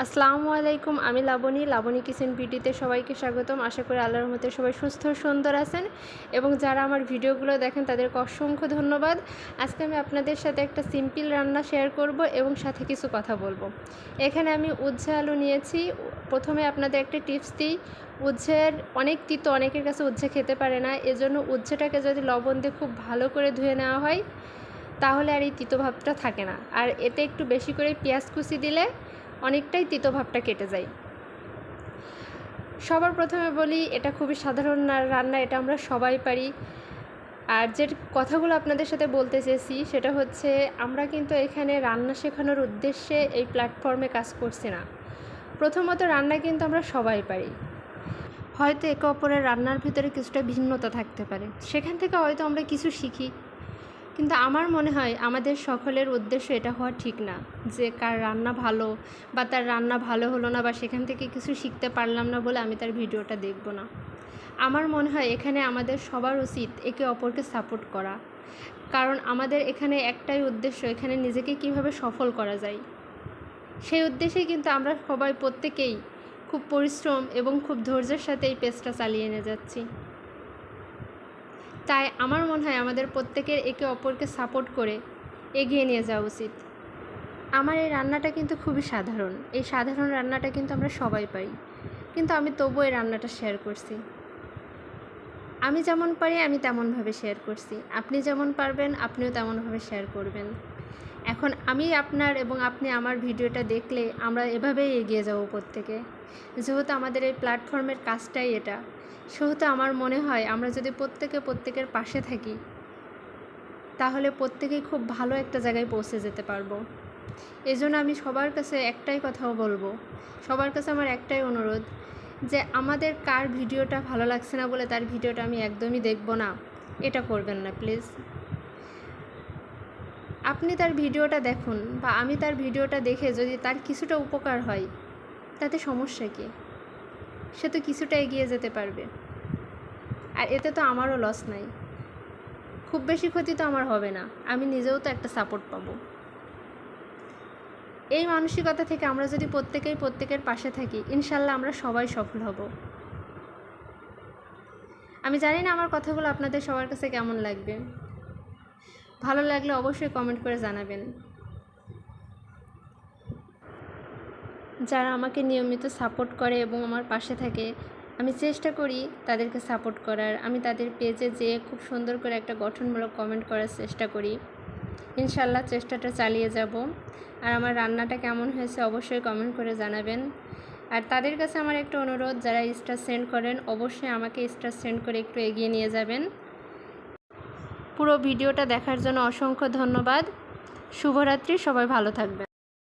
আসসালামু আলাইকুম। আমি লাবণী কিচেন বিউটিতে সবাইকে স্বাগতম। আশা করি আল্লাহর রহমতে সবাই সুস্থ সুন্দর আছেন এবং যারা আমার ভিডিওগুলো দেখেন তাদেরকে অসংখ্য ধন্যবাদ। আজকে আমি আপনাদের সাথে একটা সিম্পল রান্না শেয়ার করব এবং সাথে কিছু কথা বলবো। এখানে আমি উচ্ছে আলু নিয়েছি। প্রথমে আপনাদের একটা টিপস দিই, উচ্ছের অনেক তিতো, অনেকের কাছে উচ্ছে খেতে পারে না, এজন্য উচ্ছেটাকে যদি লবণ দিয়ে খুব ভালো করে ধুয়ে নেওয়া হয় তাহলে আর এই তিতো ভাবটা থাকে না। আর এতে একটু বেশি করে পেঁয়াজ কুচি দিলে অনেকটাই তিতো ভাবটা কেটে যায়। সবার প্রথমে বলি, এটা খুবই সাধারণ রান্না, এটা আমরা সবাই পারি। আর যে কথাগুলো আপনাদের সাথে বলতে চেয়েছি সেটা হচ্ছে, আমরা কিন্তু এখানে রান্না শেখানোর উদ্দেশ্যে এই প্ল্যাটফর্মে কাজ করছি না। প্রথমত রান্না কিন্তু আমরা সবাই পারি, হয়তো একে অপরের রান্নার ভিতরে কিছুটা ভিন্নতা থাকতে পারে, সেখান থেকে হয়তো আমরা কিছু শিখি। কিন্তু আমার মনে হয় আমাদের সকলের উদ্দেশ্য এটা হওয়া ঠিক না যে কার রান্না ভালো বা তার রান্না ভালো হলো না বা সেখান থেকে কিছু শিখতে পারলাম না বলে আমি তার ভিডিওটা দেখব না। আমার মনে হয় এখানে আমাদের সবার উচিত একে অপরকে সাপোর্ট করা, কারণ আমাদের এখানে একটাই উদ্দেশ্য, এখানে নিজেকে কিভাবে সফল করা যায় সেই উদ্দেশ্যেই কিন্তু আমরা সবাই প্রত্যেকেই খুব পরিশ্রম এবং খুব ধৈর্যের সাথে এই পেজটা চালিয়ে নিয়ে যাচ্ছি। তাই আমার মনে হয় আমাদের প্রত্যেকের একে অপরকে সাপোর্ট করে এগিয়ে নিয়ে যাওয়া উচিত। আমার এই রান্নাটা কিন্তু খুবই সাধারণ, এই সাধারণ রান্নাটা কিন্তু আমরা সবাই পারি, কিন্তু আমি তবুও এই রান্নাটা শেয়ার করছি। আমি যেমন পারি আমি তেমনভাবে শেয়ার করছি, আপনি যেমন পারবেন আপনিও তেমনভাবে শেয়ার করবেন। এখন আমি আপনার এবং আপনি আমার ভিডিওটা দেখলে আমরা এভাবেই এগিয়ে যাব প্রত্যেকে। যেহেতু আমাদের এই প্ল্যাটফর্মের কাজটাই এটা, সেহেতু আমার মনে হয় আমরা যদি প্রত্যেকের পাশে থাকি তাহলে প্রত্যেকেই খুব ভালো একটা জায়গায় পৌঁছে যেতে পারবো। এজন্য আমি সবার কাছে একটাই কথাও বলবো, সবার কাছে আমার একটাই অনুরোধ, যে আমাদের কার ভিডিওটা ভালো লাগছে না বলে তার ভিডিওটা আমি একদমই দেখব না, এটা করবেন না প্লিজ। আপনি তার ভিডিওটা দেখুন বা আমি তার ভিডিওটা দেখে যদি তার কিছুটা উপকার হয় তাতে সমস্যা কী, সে তো কিছুটা এগিয়ে যেতে পারবে, আর এতে তো আমারও লস নাই, খুব বেশি ক্ষতি তো আমার হবে না, আমি নিজেও তো একটা সাপোর্ট পাবো। এই মানসিকতা থেকে আমরা যদি প্রত্যেকের পাশে থাকি, ইনশাল্লাহ আমরা সবাই সফল হব। আমি জানি না আমার কথাগুলো আপনাদের সবার কাছে কেমন লাগবে, ভালো লাগলে অবশ্যই কমেন্ট করে জানাবেন। যারা আমাকে নিয়মিত সাপোর্ট করে এবং আমার পাশে থাকে, আমি চেষ্টা করি তাদেরকে সাপোর্ট করার, আমি তাদের পেজে যেয়ে খুব সুন্দর করে একটা গঠনমূলক কমেন্ট করার চেষ্টা করি। ইনশাল্লাহ চেষ্টাটা চালিয়ে যাব। আর আমার রান্নাটা কেমন হয়েছে অবশ্যই কমেন্ট করে জানাবেন। আর তাদের কাছে আমার একটা অনুরোধ, যারা স্টার সেন্ড করেন অবশ্যই আমাকে স্টার সেন্ড করে একটু এগিয়ে নিয়ে যাবেন। পুরো ভিডিওটা দেখার জন্য অসংখ্য ধন্যবাদ। শুভরাত্রি, সবাই ভালো থাকবেন।